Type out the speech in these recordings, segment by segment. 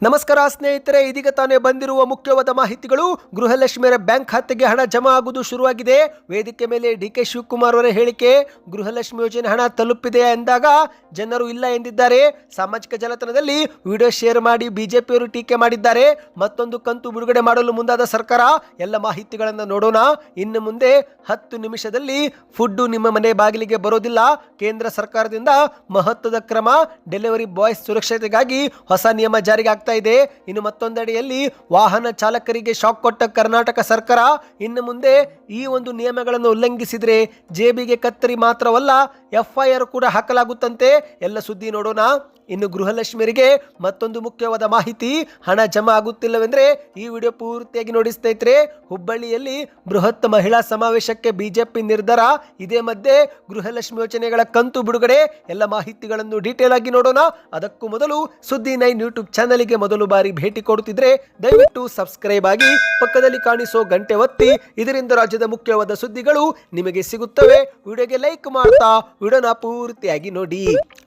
ನಮಸ್ಕಾರ ಸ್ನೇಹಿತರೆ, ಇದೀಗ ತಾನೇ ಬಂದಿರುವ ಮುಖ್ಯವಾದ ಮಾಹಿತಿಗಳು. ಗೃಹಲಕ್ಷ್ಮಿಯರ ಬ್ಯಾಂಕ್ ಖಾತೆಗೆ ಹಣ ಜಮಾ ಆಗುವುದು ಶುರುವಾಗಿದೆ. ವೇದಿಕೆ ಮೇಲೆ ಡಿಕೆ ಶಿವಕುಮಾರ್ ಅವರ ಹೇಳಿಕೆ, ಗೃಹಲಕ್ಷ್ಮಿ ಯೋಜನೆ ಹಣ ತಲುಪಿದೆ ಎಂದಾಗ ಜನರು ಇಲ್ಲ ಎಂದಿದ್ದಾರೆ. ಸಾಮಾಜಿಕ ಜಾಲತಾಣದಲ್ಲಿ ವಿಡಿಯೋ ಶೇರ್ ಮಾಡಿ ಬಿಜೆಪಿಯವರು ಟೀಕೆ ಮಾಡಿದ್ದಾರೆ. ಮತ್ತೊಂದು ಕಂತು ಬಿಡುಗಡೆ ಮಾಡಲು ಮುಂದಾದ ಸರ್ಕಾರ. ಎಲ್ಲ ಮಾಹಿತಿಗಳನ್ನು ನೋಡೋಣ. ಇನ್ನು ಮುಂದೆ 10 ನಿಮಿಷದಲ್ಲಿ ಫುಡ್ ನಿಮ್ಮ ಮನೆ ಬಾಗಿಲಿಗೆ ಬರೋದಿಲ್ಲ. ಕೇಂದ್ರ ಸರ್ಕಾರದಿಂದ ಮಹತ್ವದ ಕ್ರಮ. ಡೆಲಿವರಿ ಬಾಯ್ಸ್ ಸುರಕ್ಷತೆಗಾಗಿ ಹೊಸ ನಿಯಮ ಜಾರಿಗೆ ಆಗ್ತಾ ಇದೆ. ಇನ್ನು ಮತ್ತೊಂದೆಡೆಯಲ್ಲಿ ವಾಹನ ಚಾಲಕರಿಗೆ ಶಾಕ್ ಕೊಟ್ಟ ಕರ್ನಾಟಕ ಸರ್ಕಾರ. ಇನ್ನು ಮುಂದೆ ಈ ಒಂದು ನಿಯಮಗಳನ್ನು ಉಲ್ಲಂಘಿಸಿದರೆ ಜೇಬಿಗೆ ಕತ್ತರಿ ಮಾತ್ರವಲ್ಲ, FIR ಕೂಡ ಹಾಕಲಾಗುತ್ತಂತೆ. ಎಲ್ಲ ಸುದ್ದಿ ನೋಡೋಣ. ಇನ್ನು ಗೃಹಲಕ್ಷ್ಮಿಯರಿಗೆ ಮತ್ತೊಂದು ಮುಖ್ಯವಾದ ಮಾಹಿತಿ, ಹಣ ಜಮಾ ಆಗುತ್ತಿಲ್ಲವೆಂದರೆ ಈ ವಿಡಿಯೋ ಪೂರ್ತಿಯಾಗಿ ನೋಡಿ ಸ್ನೇಹಿತರೆ. ಹುಬ್ಬಳ್ಳಿಯಲ್ಲಿ ಬೃಹತ್ ಮಹಿಳಾ ಸಮಾವೇಶಕ್ಕೆ ಬಿಜೆಪಿ ನಿರ್ಧಾರ. ಇದೇ ಮಧ್ಯೆ ಗೃಹಲಕ್ಷ್ಮಿ ಯೋಜನೆಗಳ ಕಂತು ಬಿಡುಗಡೆ. ಎಲ್ಲ ಮಾಹಿತಿಗಳನ್ನು ಡೀಟೇಲ್ ಆಗಿ ನೋಡೋಣ. ಅದಕ್ಕೂ ಮೊದಲು ಸುದ್ದಿ 9 ಯೂಟ್ಯೂಬ್ ಚಾನಲ್ಗೆ ಮೊದಲು ಬಾರಿ ಭೇಟಿ ಕೊಡುತ್ತಿದ್ರೆ ದಯವಿಟ್ಟು ಸಬ್ಸ್ಕ್ರೈಬ್ ಆಗಿ, ಪಕ್ಕದಲ್ಲಿ ಕಾಣಿಸೋ ಗಂಟೆ ಒತ್ತಿ. ಇದರಿಂದ ರಾಜ್ಯದ ಮುಖ್ಯವಾದ ಸುದ್ದಿಗಳು ನಿಮಗೆ ಸಿಗುತ್ತವೆ. ವಿಡಿಯೋಗೆ ಲೈಕ್ ಮಾಡ್ತಾ ವಿಡಿಯೋನ ಪೂರ್ತಿಯಾಗಿ ನೋಡಿ.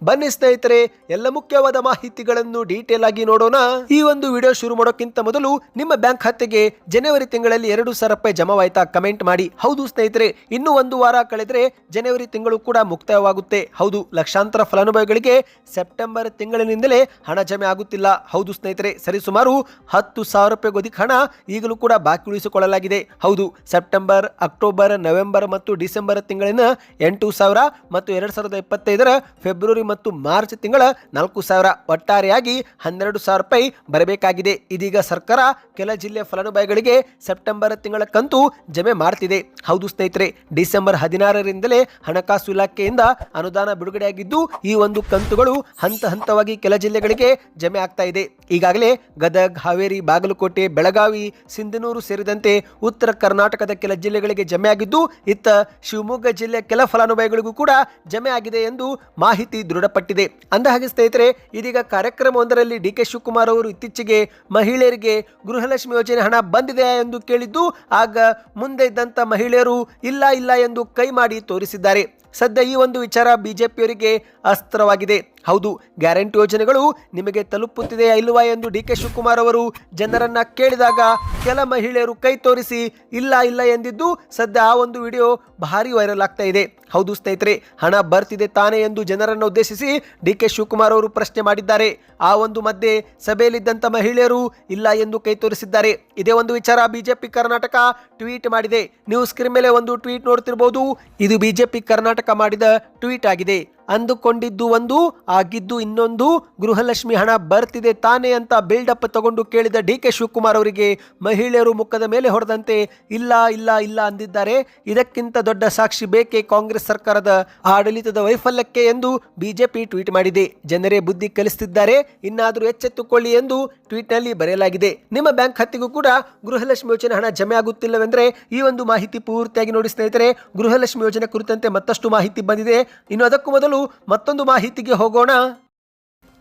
ಬನ್ನಿ ಸ್ನೇಹಿತರೆ, ಎಲ್ಲ ಮುಖ್ಯವಾದ ಮಾಹಿತಿಗಳನ್ನು ಡೀಟೇಲ್ ಆಗಿ ನೋಡೋಣ. ಈ ಒಂದು ವಿಡಿಯೋ ಶುರು ಮಾಡೋಕ್ಕಿಂತ ಮೊದಲು ನಿಮ್ಮ ಬ್ಯಾಂಕ್ ಖಾತೆಗೆ ಜನವರಿ ತಿಂಗಳಲ್ಲಿ 2,000 ರೂಪಾಯಿ ಜಮಾವಾಯ್ತಾ? ಕಮೆಂಟ್ ಮಾಡಿ. ಹೌದು ಸ್ನೇಹಿತರೆ, ಇನ್ನೂ 1 ವಾರ ಕಳೆದ್ರೆ ಜನವರಿ ತಿಂಗಳು ಕೂಡ ಮುಕ್ತಾಯವಾಗುತ್ತೆ. ಹೌದು, ಲಕ್ಷಾಂತರ ಫಲಾನುಭವಿಗಳಿಗೆ ಸೆಪ್ಟೆಂಬರ್ ತಿಂಗಳಿನಿಂದಲೇ ಹಣ ಜಮೆ ಆಗುತ್ತಿಲ್ಲ. ಹೌದು ಸ್ನೇಹಿತರೆ, ಸರಿಸುಮಾರು 10,000 ರೂಪಾಯಿಗೂ ಅಧಿಕ ಹಣ ಈಗಲೂ ಕೂಡ ಬಾಕಿ ಉಳಿಸಿಕೊಳ್ಳಲಾಗಿದೆ. ಹೌದು, ಸೆಪ್ಟೆಂಬರ್, ಅಕ್ಟೋಬರ್, ನವೆಂಬರ್ ಮತ್ತು ಡಿಸೆಂಬರ್ ತಿಂಗಳಿನ 8,000 ಮತ್ತು 2025ರ ಫೆಬ್ರವರಿ ಮತ್ತು ಮಾರ್ಚ್ ತಿಂಗಳ 4,000, ಒಟ್ಟಾರೆಯಾಗಿ 12,000 ರೂಪಾಯಿ ಬರಬೇಕಾಗಿದೆ. ಇದೀಗ ಸರ್ಕಾರ ಕೆಲ ಜಿಲ್ಲೆಯ ಫಲಾನುಭವಿಗಳಿಗೆ ಸೆಪ್ಟೆಂಬರ್ ತಿಂಗಳ ಕಂತು ಜಮೆ ಮಾಡ್ತಿದೆ. ಹೌದು ಸ್ನೇಹಿತರೆ, ಡಿಸೆಂಬರ್ 16ರಿಂದಲೇ ಹಣಕಾಸು ಇಲಾಖೆಯಿಂದ ಅನುದಾನ ಬಿಡುಗಡೆಯಾಗಿದ್ದು ಈ ಒಂದು ಕಂತುಗಳು ಹಂತ ಹಂತವಾಗಿ ಕೆಲ ಜಿಲ್ಲೆಗಳಿಗೆ ಜಮೆ ಆಗ್ತಾ ಇದೆ. ಈಗಾಗಲೇ ಗದಗ್, ಹಾವೇರಿ, ಬಾಗಲಕೋಟೆ, ಬೆಳಗಾವಿ, ಸಿಂಧನೂರು ಸೇರಿದಂತೆ ಉತ್ತರ ಕರ್ನಾಟಕದ ಕೆಲ ಜಿಲ್ಲೆಗಳಿಗೆ ಜಮೆ ಆಗಿದ್ದು, ಇತ್ತ ಶಿವಮೊಗ್ಗ ಜಿಲ್ಲೆಯ ಕೆಲ ಫಲಾನುಭವಿಗಳಿಗೂ ಕೂಡ ಜಮೆ ಆಗಿದೆ ಎಂದು ಮಾಹಿತಿ ದೃಢಪಟ್ಟಿದೆ. ಅಂದಹಾಗೆ ಸ್ನೇಹಿತರೆ, ಇದೀಗ ಕಾರ್ಯಕ್ರಮವೊಂದರಲ್ಲಿ ಡಿಕೆ ಶಿವಕುಮಾರ್ ಅವರು ಇತ್ತೀಚೆಗೆ ಮಹಿಳೆಯರಿಗೆ ಗೃಹಲಕ್ಷ್ಮಿ ಯೋಜನೆ ಹಣ ಬಂದಿದೆ ಎಂದು ಕೇಳಿದ್ದು, ಆಗ ಮುಂದೆ ಇದ್ದಂತ ಮಹಿಳೆಯರು ಇಲ್ಲ ಇಲ್ಲ ಎಂದು ಕೈ ಮಾಡಿ ತೋರಿಸಿದ್ದಾರೆ. ಸದ್ಯ ಈ ಒಂದು ವಿಚಾರ ಬಿಜೆಪಿಯವರಿಗೆ ಅಸ್ತ್ರವಾಗಿದೆ. ಹೌದು, ಗ್ಯಾರಂಟಿ ಯೋಜನೆಗಳು ನಿಮಗೆ ತಲುಪುತ್ತಿದೆಯಾ ಇಲ್ವಾ ಎಂದು ಡಿಕೆ ಶಿವಕುಮಾರ್ ಅವರು ಜನರನ್ನ ಕೇಳಿದಾಗ ಕೆಲ ಮಹಿಳೆಯರು ಕೈ ತೋರಿಸಿ ಇಲ್ಲ ಇಲ್ಲ ಎಂದಿದ್ದು ಸದ್ಯ ಆ ಒಂದು ವಿಡಿಯೋ ಭಾರಿ ವೈರಲ್ ಆಗ್ತಾ ಇದೆ. ಹೌದು ಸ್ನೇಹಿತರೆ, ಹಣ ಬರ್ತಿದೆ ತಾನೇ ಎಂದು ಜನರನ್ನು ಉದ್ದೇಶಿಸಿ ಡಿಕೆ ಶಿವಕುಮಾರ್ ಅವರು ಪ್ರಶ್ನೆ ಮಾಡಿದ್ದಾರೆ. ಆ ಒಂದು ಮಧ್ಯೆ ಸಭೆಯಲ್ಲಿದ್ದಂಥ ಮಹಿಳೆಯರು ಇಲ್ಲ ಎಂದು ಕೈ ತೋರಿಸಿದ್ದಾರೆ. ಇದೇ ಒಂದು ವಿಚಾರ ಬಿಜೆಪಿ ಕರ್ನಾಟಕ ಟ್ವೀಟ್ ಮಾಡಿದೆ. ನೀವು ಸ್ಕ್ರೀನ್ ಮೇಲೆ ಒಂದು ಟ್ವೀಟ್ ನೋಡ್ತಿರಬಹುದು. ಇದು ಬಿಜೆಪಿ ಕರ್ನಾಟಕ ಮಾಡಿದ ಟ್ವೀಟ್ ಆಗಿದೆ. ಅಂದುಕೊಂಡಿದ್ದು ಒಂದು, ಆಗಿದ್ದು ಇನ್ನೊಂದು. ಗೃಹಲಕ್ಷ್ಮಿ ಹಣ ಬರ್ತಿದೆ ತಾನೇ ಅಂತ ಬಿಲ್ಡಪ್ ತಗೊಂಡು ಕೇಳಿದ ಡಿಕೆ ಶಿವಕುಮಾರ್ ಅವರಿಗೆ ಮಹಿಳೆಯರು ಮುಖದ ಮೇಲೆ ಹೊಡೆದಂತೆ ಇಲ್ಲ ಇಲ್ಲ ಇಲ್ಲ ಅಂದಿದ್ದಾರೆ. ಇದಕ್ಕಿಂತ ದೊಡ್ಡ ಸಾಕ್ಷಿ ಬೇಕೇ ಕಾಂಗ್ರೆಸ್ ಸರ್ಕಾರದ ಆಡಳಿತದ ವೈಫಲ್ಯಕ್ಕೆ ಎಂದು ಬಿಜೆಪಿ ಟ್ವೀಟ್ ಮಾಡಿದೆ. ಜನರೇ ಬುದ್ಧಿ ಕಲಿಸುತ್ತಿದ್ದಾರೆ, ಇನ್ನಾದರೂ ಎಚ್ಚೆತ್ತುಕೊಳ್ಳಿ ಎಂದು ಟ್ವೀಟ್ನಲ್ಲಿ ಬರೆಯಲಾಗಿದೆ. ನಿಮ್ಮ ಬ್ಯಾಂಕ್ ಖಾತೆಗೂ ಕೂಡ ಗೃಹಲಕ್ಷ್ಮಿ ಯೋಜನೆ ಹಣ ಜಮೆ ಆಗುತ್ತಿಲ್ಲವೆಂದರೆ ಈ ಒಂದು ಮಾಹಿತಿ ಪೂರ್ತಿಯಾಗಿ ನೋಡಿ ಸ್ನೇಹಿತರೆ. ಗೃಹಲಕ್ಷ್ಮಿ ಯೋಜನೆ ಕುರಿತಂತೆ ಮತ್ತಷ್ಟು ಮಾಹಿತಿ ಬಂದಿದೆ. ಇನ್ನು ಅದಕ್ಕೂ ಮೊದಲು ಮತ್ತೊಂದು ಮಾಹಿತಿಗೆ ಹೋಗೋಣ.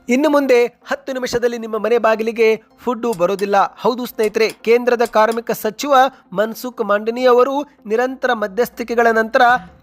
ಇನ್ನು ಮುಂದೆ 10 ನಿಮಿಷದಲ್ಲಿ ನಿಮ್ಮ ಮನೆ ಬಾಗಿಲಿಗೆ ಫುಡ್ ಬರೋದಿಲ್ಲ. ಹೌದು ಸ್ನೇಹಿತರೆ, ಕೇಂದ್ರದ ಕಾರ್ಮಿಕ ಸಚಿವ ಮನ್ಸುಖ್ ಮಾಂಡವಿಯಾ ಅವರು ನಿರಂತರ ಮಧ್ಯಸ್ಥಿಕೆಗಳ ನಂತರ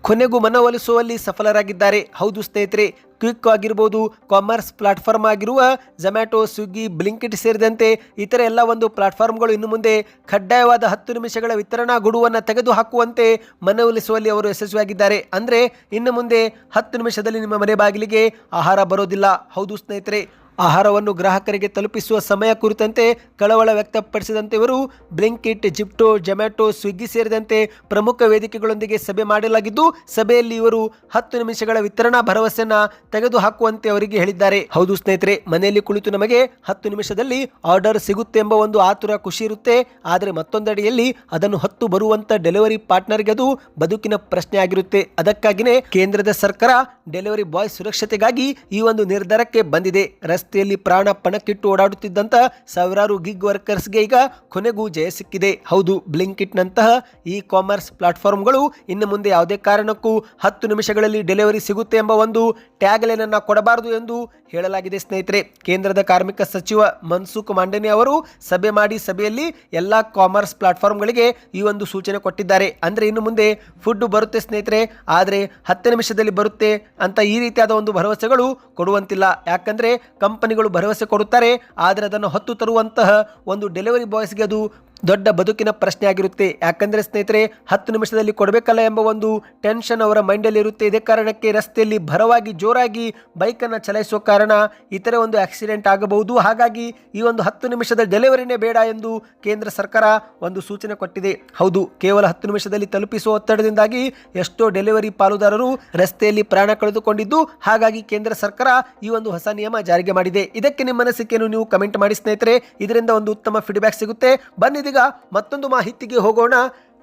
ಕೊನೆಗೂ ಮನವೊಲಿಸುವಲ್ಲಿ ಸಫಲರಾಗಿದ್ದಾರೆ. ಹೌದು ಸ್ನೇಹಿತರೆ, ಕ್ವಿಕ್ ಆಗಿರ್ಬೋದು, ಕಾಮರ್ಸ್ ಪ್ಲಾಟ್ಫಾರ್ಮ್ ಆಗಿರುವ ಝೊಮ್ಯಾಟೊ, ಸ್ವಿಗ್ಗಿ, ಬ್ಲಿಂಕಿಟ್ ಸೇರಿದಂತೆ ಇತರ ಎಲ್ಲ ಒಂದು ಪ್ಲಾಟ್ಫಾರ್ಮ್ಗಳು ಇನ್ನು ಮುಂದೆ ಕಡ್ಡಾಯವಾದ 10 ನಿಮಿಷಗಳ ವಿತರಣಾ ಗಡುವನ್ನು ತೆಗೆದುಹಾಕುವಂತೆ ಮನವೊಲಿಸುವಲ್ಲಿ ಅವರು ಯಶಸ್ವಿಯಾಗಿದ್ದಾರೆ. ಅಂದರೆ ಇನ್ನು ಮುಂದೆ 10 ನಿಮಿಷದಲ್ಲಿ ನಿಮ್ಮ ಮನೆ ಬಾಗಿಲಿಗೆ ಆಹಾರ ಬರೋದಿಲ್ಲ. ಹೌದು ಸ್ನೇಹಿತರೆ, ಆಹಾರವನ್ನು ಗ್ರಾಹಕರಿಗೆ ತಲುಪಿಸುವ ಸಮಯ ಕುರಿತಂತೆ ಕಳವಳ ವ್ಯಕ್ತಪಡಿಸಿದಂತೆ ಇವರು ಬ್ಲಿಂಕಿಟ್, ಜಿಪ್ಟೊ, ಝೊಮ್ಯಾಟೊ, ಸ್ವಿಗ್ಗಿ ಸೇರಿದಂತೆ ಪ್ರಮುಖ ವೇದಿಕೆಗಳೊಂದಿಗೆ ಸಭೆ ಮಾಡಲಾಗಿದ್ದು, ಸಭೆಯಲ್ಲಿ ಇವರು 10 ನಿಮಿಷಗಳ ವಿತರಣಾ ಭರವಸೆಯನ್ನು ತೆಗೆದುಹಾಕುವಂತೆ ಅವರಿಗೆ ಹೇಳಿದ್ದಾರೆ. ಹೌದು ಸ್ನೇಹಿತರೆ, ಮನೆಯಲ್ಲಿ ಕುಳಿತು ನಮಗೆ 10 ನಿಮಿಷದಲ್ಲಿ ಆರ್ಡರ್ ಸಿಗುತ್ತೆ ಎಂಬ ಒಂದು ಆತುರ, ಖುಷಿ ಇರುತ್ತೆ. ಆದರೆ ಮತ್ತೊಂದೆಡೆಯಲ್ಲಿ ಅದನ್ನು ಹೊತ್ತು ಬರುವಂತ ಡೆಲಿವರಿ ಪಾರ್ಟ್ನರ್ಗೆ ಅದು ಬದುಕಿನ ಪ್ರಶ್ನೆ ಆಗಿರುತ್ತೆ. ಅದಕ್ಕಾಗಿಯೇ ಕೇಂದ್ರದ ಸರ್ಕಾರ ಡೆಲಿವರಿ ಬಾಯ್ ಸುರಕ್ಷತೆಗಾಗಿ ಈ ಒಂದು ನಿರ್ಧಾರಕ್ಕೆ ಬಂದಿದೆ. ರಸ್ತೆಯಲ್ಲಿ ಪ್ರಾಣ ಪಣಕ್ಕಿಟ್ಟು ಓಡಾಡುತ್ತಿದ್ದಂತ ಸಾವಿರಾರು ಗಿಗ್ ವರ್ಕರ್ಸ್ಗೆ ಈಗ ಕೊನೆಗೂ ಜಯ ಸಿಕ್ಕಿದೆ. ಹೌದು, ಬ್ಲಿಂಕಿಟ್ ನಂತಹ ಈ ಕಾಮರ್ಸ್ ಪ್ಲಾಟ್ಫಾರ್ಮ್ಗಳು ಇನ್ನು ಮುಂದೆ ಯಾವುದೇ ಕಾರಣಕ್ಕೂ 10 ನಿಮಿಷಗಳಲ್ಲಿ ಡೆಲಿವರಿ ಸಿಗುತ್ತೆ ಎಂಬ ಒಂದು ಟ್ಯಾಗ್ ಲೈನ್ ಅನ್ನು ಕೊಡಬಾರದು ಎಂದು ಹೇಳಲಾಗಿದೆ. ಸ್ನೇಹಿತರೆ, ಕೇಂದ್ರದ ಕಾರ್ಮಿಕ ಸಚಿವ ಮನ್ಸುಖ್ ಮಾಂಡವಿಯಾ ಅವರು ಸಭೆ ಮಾಡಿ ಸಭೆಯಲ್ಲಿ ಎಲ್ಲಾ ಕಾಮರ್ಸ್ ಪ್ಲಾಟ್ಫಾರ್ಮ್ಗಳಿಗೆ ಈ ಒಂದು ಸೂಚನೆ ಕೊಟ್ಟಿದ್ದಾರೆ. ಅಂದ್ರೆ ಇನ್ನು ಮುಂದೆ ಫುಡ್ ಬರುತ್ತೆ ಸ್ನೇಹಿತರೆ, ಆದರೆ 10 ನಿಮಿಷದಲ್ಲಿ ಬರುತ್ತೆ ಅಂತ ಈ ರೀತಿಯಾದ ಒಂದು ಭರವಸೆಗಳು ಕೊಡುವಂತಿಲ್ಲ. ಯಾಕಂದ್ರೆ ಕಂಪನಿಗಳು ಭರವಸೆ ಕೊಡುತ್ತಾರೆ. ಆದರೆ ಅದನ್ನು ಹೊತ್ತು ತರುವಂತಹ ಒಂದು ಡೆಲಿವರಿ ಬಾಯ್ಸ್ಗೆ ಅದು ದೊಡ್ಡ ಬದುಕಿನ ಪ್ರಶ್ನೆ ಆಗಿರುತ್ತೆ. ಯಾಕಂದರೆ ಸ್ನೇಹಿತರೆ, 10 ನಿಮಿಷದಲ್ಲಿ ಕೊಡಬೇಕಲ್ಲ ಎಂಬ ಒಂದು ಟೆನ್ಷನ್ ಅವರ ಮೈಂಡಲ್ಲಿ ಇರುತ್ತೆ. ಇದೇ ಕಾರಣಕ್ಕೆ ರಸ್ತೆಯಲ್ಲಿ ಭರವಾಗಿ ಜೋರಾಗಿ ಬೈಕನ್ನು ಚಲಾಯಿಸುವ ಕಾರಣ ಇತರೆ ಒಂದು ಆಕ್ಸಿಡೆಂಟ್ ಆಗಬಹುದು. ಹಾಗಾಗಿ ಈ ಒಂದು 10 ನಿಮಿಷದ ಡೆಲಿವರಿನೇ ಬೇಡ ಎಂದು ಕೇಂದ್ರ ಸರ್ಕಾರ ಒಂದು ಸೂಚನೆ ಕೊಟ್ಟಿದೆ. ಹೌದು, ಕೇವಲ 10 ನಿಮಿಷದಲ್ಲಿ ತಲುಪಿಸುವ ಒತ್ತಡದಿಂದಾಗಿ ಎಷ್ಟೋ ಡೆಲಿವರಿ ಪಾಲುದಾರರು ರಸ್ತೆಯಲ್ಲಿ ಪ್ರಾಣ ಕಳೆದುಕೊಂಡಿದ್ದು, ಹಾಗಾಗಿ ಕೇಂದ್ರ ಸರ್ಕಾರ ಈ ಒಂದು ಹೊಸ ನಿಯಮ ಜಾರಿಗೆ ಮಾಡಿದೆ. ಇದಕ್ಕೆ ನಿಮ್ಮ ಅನಿಸಿಕೆಯನ್ನು ನೀವು ಕಮೆಂಟ್ ಮಾಡಿ ಸ್ನೇಹಿತರೆ. ಇದರಿಂದ ಒಂದು ಉತ್ತಮ ಫೀಡ್ಬ್ಯಾಕ್ ಸಿಗುತ್ತೆ. ಬನ್ನಿ ಈಗ ಮತ್ತೊಂದು ಮಾಹಿತಿಗೆ ಹೋಗೋಣ.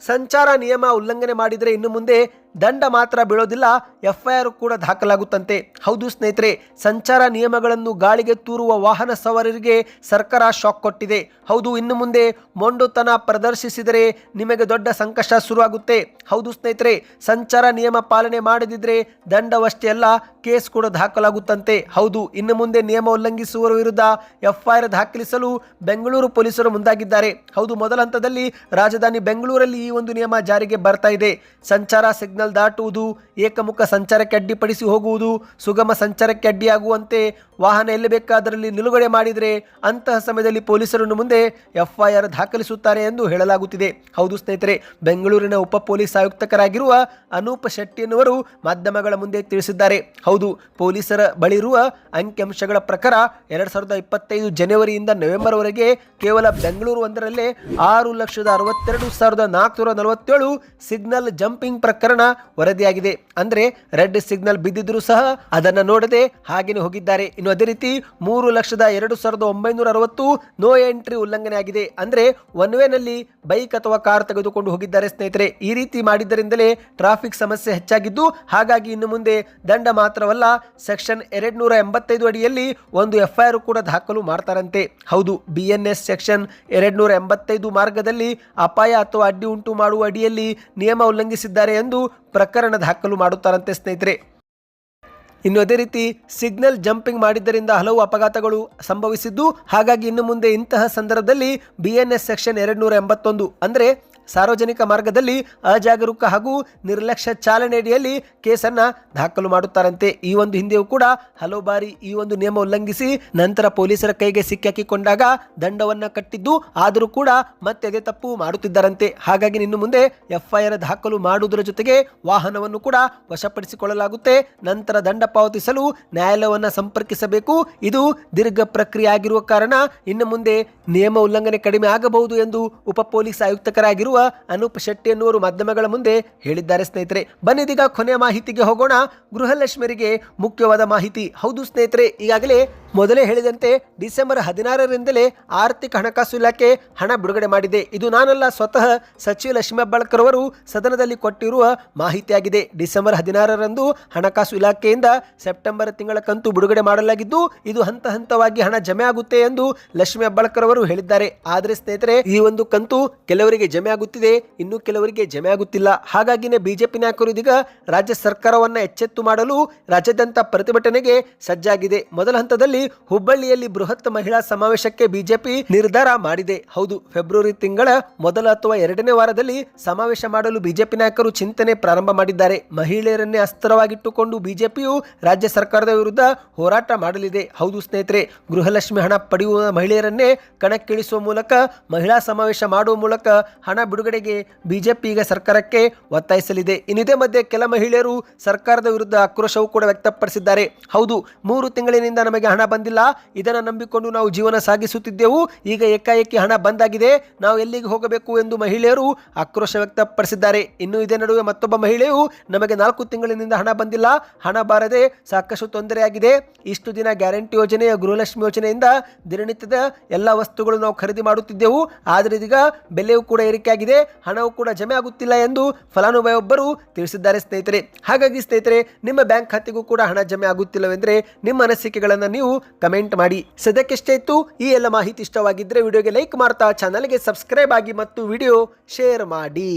ಸಂಚಾರ ನಿಯಮ ಉಲ್ಲಂಘನೆ ಮಾಡಿದರೆ ಇನ್ನು ಮುಂದೆ ದಂಡ ಮಾತ್ರ ಬೀಳೋದಿಲ್ಲ, FIR ಕೂಡ ದಾಖಲಾಗುತ್ತಂತೆ. ಹೌದು ಸ್ನೇಹಿತರೆ, ಸಂಚಾರ ನಿಯಮಗಳನ್ನು ಗಾಳಿಗೆ ತೂರುವ ವಾಹನ ಸವಾರರಿಗೆ ಸರ್ಕಾರ ಶಾಕ್ ಕೊಟ್ಟಿದೆ. ಹೌದು, ಇನ್ನು ಮುಂದೆ ಮೊಂಡುತನ ಪ್ರದರ್ಶಿಸಿದರೆ ನಿಮಗೆ ದೊಡ್ಡ ಸಂಕಷ್ಟ ಶುರುವಾಗುತ್ತೆ. ಹೌದು ಸ್ನೇಹಿತರೆ, ಸಂಚಾರ ನಿಯಮ ಪಾಲನೆ ಮಾಡದಿದ್ದರೆ ದಂಡವಷ್ಟೇ ಅಲ್ಲ, ಕೇಸ್ ಕೂಡ ದಾಖಲಾಗುತ್ತಂತೆ. ಹೌದು, ಇನ್ನು ಮುಂದೆ ನಿಯಮ ಉಲ್ಲಂಘಿಸುವವರ ವಿರುದ್ಧ FIR ದಾಖಲಿಸಲು ಬೆಂಗಳೂರು ಪೊಲೀಸರು ಮುಂದಾಗಿದ್ದಾರೆ. ಹೌದು, ಮೊದಲ ಹಂತದಲ್ಲಿ ರಾಜಧಾನಿ ಬೆಂಗಳೂರಲ್ಲಿ ಈ ಒಂದು ನಿಯಮ ಜಾರಿಗೆ ಬರ್ತಾ ಇದೆ. ಸಂಚಾರ ಸಿಗ್ನಲ್ ದಾಟುವುದು, ಏಕಮುಖ ಸಂಚಾರಕ್ಕೆ ಅಡ್ಡಿಪಡಿಸಿ ಹೋಗುವುದು, ಸುಗಮ ಸಂಚಾರಕ್ಕೆ ಅಡ್ಡಿಯಾಗುವಂತೆ ವಾಹನ ಎಲ್ಲಿ ಬೇಕಾದರಲ್ಲಿ ನಿಲುಗಡೆ ಮಾಡಿದರೆ ಅಂತಹ ಸಮಯದಲ್ಲಿ ಪೊಲೀಸರನ್ನು ಮುಂದೆ FIR ದಾಖಲಿಸುತ್ತಾರೆ ಎಂದು ಹೇಳಲಾಗುತ್ತಿದೆ. ಹೌದು ಸ್ನೇಹಿತರೆ, ಬೆಂಗಳೂರಿನ ಉಪ ಪೊಲೀಸ್ ಆಯುಕ್ತರಾಗಿರುವ ಅನೂಪ್ ಶೆಟ್ಟಿ ಎನ್ನುವರು ಮಾಧ್ಯಮಗಳ ಮುಂದೆ ತಿಳಿಸಿದ್ದಾರೆ. ಹೌದು, ಪೊಲೀಸರ ಬಳಿರುವ ಅಂಕಿಅಂಶಗಳ ಪ್ರಕಾರ 2025 ಜನವರಿಯಿಂದ ನವೆಂಬರ್ವರೆಗೆ ಕೇವಲ ಬೆಂಗಳೂರು ಒಂದರಲ್ಲೇ 6,62,447 ಸಿಗ್ನಲ್ ಜಂಪಿಂಗ್ ಪ್ರಕರಣ ವರದಿಯಾಗಿದೆ. ಅಂದ್ರೆ ರೆಡ್ ಸಿಗ್ನಲ್ ಬಿದ್ದಿದ್ರು ಸಹ ಅದನ್ನು ನೋಡದೆ ಹಾಗೇನೆ ಹೋಗಿದ್ದಾರೆ. ಇನ್ನು ಅದೇ ರೀತಿ 3,02,960 ನೋ ಎಂಟ್ರಿ ಉಲ್ಲಂಘನೆ ಆಗಿದೆ. ಅಂದ್ರೆ ಒನ್ ವೇನಲ್ಲಿ ಬೈಕ್ ಅಥವಾ ಕಾರ್ ತೆಗೆದುಕೊಂಡು ಹೋಗಿದ್ದಾರೆ ಸ್ನೇಹಿತರೆ. ಈ ರೀತಿ ಮಾಡಿದ್ದರಿಂದಲೇ ಟ್ರಾಫಿಕ್ ಸಮಸ್ಯೆ ಹೆಚ್ಚಾಗಿದ್ದು, ಹಾಗಾಗಿ ಇನ್ನು ಮುಂದೆ ದಂಡ ಮಾತ್ರವಲ್ಲ, ಸೆಕ್ಷನ್ 285 ಅಡಿಯಲ್ಲಿ ಒಂದು FIR ಕೂಡ ದಾಖಲು ಮಾಡ್ತಾರಂತೆ. ಹೌದು, BNS ಸೆಕ್ಷನ್ 285 ಮಾರ್ಗದಲ್ಲಿ ಅಪಾಯ ಅಥವಾ ಅಡ್ಡಿ ಉಂಟು ಮಾಡುವ ಅಡಿಯಲ್ಲಿ ನಿಯಮ ಉಲ್ಲಂಘಿಸಿದ್ದಾರೆ ಎಂದು ಪ್ರಕರಣ ದಾಖಲು ಮಾಡುತ್ತಾರಂತೆ ಸ್ನೇಹಿತರೆ. ಇನ್ನು ಅದೇ ರೀತಿ ಸಿಗ್ನಲ್ ಜಂಪಿಂಗ್ ಮಾಡಿದ್ದರಿಂದ ಹಲವು ಅಪಘಾತಗಳು ಸಂಭವಿಸಿದ್ದು, ಹಾಗಾಗಿ ಇನ್ನು ಮುಂದೆ ಇಂತಹ ಸಂದರ್ಭದಲ್ಲಿ BNS ಸೆಕ್ಷನ್ 281 ಅಂದರೆ ಸಾರ್ವಜನಿಕ ಮಾರ್ಗದಲ್ಲಿ ಅಜಾಗರೂಕ ಹಾಗೂ ನಿರ್ಲಕ್ಷ್ಯ ಚಾಲನೆ ಅಡಿಯಲ್ಲಿ ಕೇಸನ್ನ ದಾಖಲು ಮಾಡುತ್ತಾರಂತೆ. ಈ ಒಂದು ಹಿಂದೆಯೂ ಕೂಡ ಹಲವು ಬಾರಿ ಈ ಒಂದು ನಿಯಮ ಉಲ್ಲಂಘಿಸಿ ನಂತರ ಪೊಲೀಸರ ಕೈಗೆ ಸಿಕ್ಕಾಕಿಕೊಂಡಾಗ ದಂಡವನ್ನ ಕಟ್ಟಿದ್ದು, ಆದರೂ ಕೂಡ ಮತ್ತೆ ಅದೇ ತಪ್ಪು ಮಾಡುತ್ತಿದ್ದಾರಂತೆ. ಹಾಗಾಗಿ ಇನ್ನು ಮುಂದೆ FIR ದಾಖಲು ಮಾಡುವುದರ ಜೊತೆಗೆ ವಾಹನವನ್ನು ಕೂಡ ವಶಪಡಿಸಿಕೊಳ್ಳಲಾಗುತ್ತೆ. ನಂತರ ದಂಡ ಪಾವತಿಸಲು ನ್ಯಾಯಾಲಯವನ್ನು ಸಂಪರ್ಕಿಸಬೇಕು. ಇದು ದೀರ್ಘ ಪ್ರಕ್ರಿಯೆ ಆಗಿರುವ ಕಾರಣ ಇನ್ನು ಮುಂದೆ ನಿಯಮ ಉಲ್ಲಂಘನೆ ಕಡಿಮೆ ಆಗಬಹುದು ಎಂದು ಉಪ ಪೊಲೀಸ್ ಆಯುಕ್ತರಾಗಿರುವ ಅನೂಪ್ ಶೆಟ್ಟಿ ಎನ್ನುವರು ಮಾಧ್ಯಮಗಳ ಮುಂದೆ ಹೇಳಿದ್ದಾರೆ ಸ್ನೇಹಿತರೆ. ಬನ್ನಿದೀಗ ಕೊನೆಯ ಮಾಹಿತಿಗೆ ಹೋಗೋಣ. ಗೃಹಲಕ್ಷ್ಮಿಯರಿಗೆ ಮುಖ್ಯವಾದ ಮಾಹಿತಿ. ಹೌದು ಸ್ನೇಹಿತರೆ, ಈಗಾಗಲೇ ಮೊದಲೇ ಹೇಳಿದಂತೆ ಡಿಸೆಂಬರ್ 16ರಿಂದಲೇ ಆರ್ಥಿಕ ಹಣಕಾಸು ಇಲಾಖೆ ಹಣ ಬಿಡುಗಡೆ ಮಾಡಿದೆ. ಇದು ನಾನಲ್ಲ, ಸ್ವತಃ ಸಚಿವ ಲಕ್ಷ್ಮೀ ಹೆಬ್ಬಾಳ್ಕರ್ ಅವರು ಸದನದಲ್ಲಿ ಕೊಟ್ಟಿರುವ ಮಾಹಿತಿಯಾಗಿದೆ. ಡಿಸೆಂಬರ್ 16ರಂದು ಹಣಕಾಸು ಇಲಾಖೆಯಿಂದ ಸೆಪ್ಟೆಂಬರ್ ತಿಂಗಳ ಕಂತು ಬಿಡುಗಡೆ ಮಾಡಲಾಗಿದ್ದು, ಇದು ಹಂತ ಹಂತವಾಗಿ ಹಣ ಜಮೆ ಆಗುತ್ತೆ ಎಂದು ಲಕ್ಷ್ಮೀ ಹೆಬ್ಬಾಳ್ಕರ್ ಅವರು ಹೇಳಿದ್ದಾರೆ. ಆದರೆ ಸ್ನೇಹಿತರೆ, ಈ ಒಂದು ಕಂತು ಕೆಲವರಿಗೆ ಜಮೆ ಆಗುತ್ತಿದೆ, ಇನ್ನು ಕೆಲವರಿಗೆ ಜಮೆ ಆಗುತ್ತಿಲ್ಲ. ಹಾಗಾಗಿನೇ ಬಿಜೆಪಿ ನಾಯಕರು ಇದೀಗ ರಾಜ್ಯ ಸರ್ಕಾರವನ್ನ ಎಚ್ಚೆತ್ತು ಮಾಡಲು ರಾಜ್ಯಾದ್ಯಂತ ಪ್ರತಿಭಟನೆಗೆ ಸಜ್ಜಾಗಿದೆ. ಮೊದಲ ಹಂತದಲ್ಲಿ ಹುಬ್ಬಳ್ಳಿಯಲ್ಲಿ ಬೃಹತ್ ಮಹಿಳಾ ಸಮಾವೇಶಕ್ಕೆ ಬಿಜೆಪಿ ನಿರ್ಧಾರ ಮಾಡಿದೆ. ಹೌದು, ಫೆಬ್ರವರಿ ತಿಂಗಳ ಮೊದಲ ಅಥವಾ 2ನೇ ವಾರದಲ್ಲಿ ಸಮಾವೇಶ ಮಾಡಲು ಬಿಜೆಪಿ ನಾಯಕರು ಚಿಂತನೆ ಪ್ರಾರಂಭ ಮಾಡಿದ್ದಾರೆ. ಮಹಿಳೆಯರನ್ನೇ ಅಸ್ತ್ರವಾಗಿಟ್ಟುಕೊಂಡು ಬಿಜೆಪಿಯು ರಾಜ್ಯ ಸರ್ಕಾರದ ವಿರುದ್ಧ ಹೋರಾಟ ಮಾಡಲಿದೆ. ಹೌದು ಸ್ನೇಹಿತರೆ, ಗೃಹಲಕ್ಷ್ಮಿ ಹಣ ಪಡೆಯುವ ಮಹಿಳೆಯರನ್ನೇ ಕಣಕ್ಕಿಳಿಸುವ ಮೂಲಕ ಮಹಿಳಾ ಸಮಾವೇಶ ಮಾಡುವ ಮೂಲಕ ಹಣ ಬಿಡುಗಡೆಗೆ ಬಿಜೆಪಿ ಈಗ ಸರ್ಕಾರಕ್ಕೆ ಒತ್ತಾಯಿಸಲಿದೆ. ಇದೇ ಮಧ್ಯೆ ಕೆಲ ಮಹಿಳೆಯರು ಸರ್ಕಾರದ ವಿರುದ್ಧ ಆಕ್ರೋಶವೂ ಕೂಡ ವ್ಯಕ್ತಪಡಿಸಿದ್ದಾರೆ. ಹೌದು, 3 ತಿಂಗಳಿನಿಂದ ನಮಗೆ ಹಣ ಬಂದಿಲ್ಲ, ಇದನ್ನು ನಂಬಿಕೊಂಡು ನಾವು ಜೀವನ ಸಾಗಿಸುತ್ತಿದ್ದೆವು, ಈಗ ಏಕಾಏಕಿ ಹಣ ಬಂದಾಗಿದೆ, ನಾವು ಎಲ್ಲಿಗೆ ಹೋಗಬೇಕು ಎಂದು ಮಹಿಳೆಯರು ಆಕ್ರೋಶ ವ್ಯಕ್ತಪಡಿಸಿದ್ದಾರೆ. ಇನ್ನು ಇದೇ ನಡುವೆ ಮತ್ತೊಬ್ಬ ಮಹಿಳೆಯು, ನಮಗೆ 4 ತಿಂಗಳಿನಿಂದ ಹಣ ಬಂದಿಲ್ಲ, ಹಣ ಬಾರದೆ ಸಾಕಷ್ಟು ತೊಂದರೆಯಾಗಿದೆ, ಇಷ್ಟು ದಿನ ಗ್ಯಾರಂಟಿ ಯೋಜನೆಯ ಗೃಹಲಕ್ಷ್ಮಿ ಯೋಜನೆಯಿಂದ ದಿನನಿತ್ಯದ ಎಲ್ಲ ವಸ್ತುಗಳು ನಾವು ಖರೀದಿ ಮಾಡುತ್ತಿದ್ದೆವು, ಆದರೆ ಇದೀಗ ಬೆಲೆಯೂ ಕೂಡ ಏರಿಕೆಯಾಗಿದೆ, ಹಣವು ಕೂಡ ಜಮೆ ಆಗುತ್ತಿಲ್ಲ ಎಂದು ಫಲಾನುಭವಿಯೊಬ್ಬರು ತಿಳಿಸಿದ್ದಾರೆ ಸ್ನೇಹಿತರೆ. ಹಾಗಾಗಿ ಸ್ನೇಹಿತರೆ, ನಿಮ್ಮ ಬ್ಯಾಂಕ್ ಖಾತೆಗೂ ಕೂಡ ಹಣ ಜಮೆ ಆಗುತ್ತಿಲ್ಲವೆಂದರೆ ನಿಮ್ಮ ಅನಿಸಿಕೆಗಳನ್ನು ನೀವು ಕಮೆಂಟ್ ಮಾಡಿ. ಸದ್ಯಕ್ಕಿಷ್ಟೇ ಇತ್ತು. ಈ ಎಲ್ಲ ಮಾಹಿತಿ ಇಷ್ಟವಾಗಿದ್ದರೆ ವಿಡಿಯೋಗೆ ಲೈಕ್ ಮಾಡ್ತಾ ಚಾನಲ್ಗೆ ಸಬ್ಸ್ಕ್ರೈಬ್ ಆಗಿ ಮತ್ತು ವಿಡಿಯೋ ಶೇರ್ ಮಾಡಿ.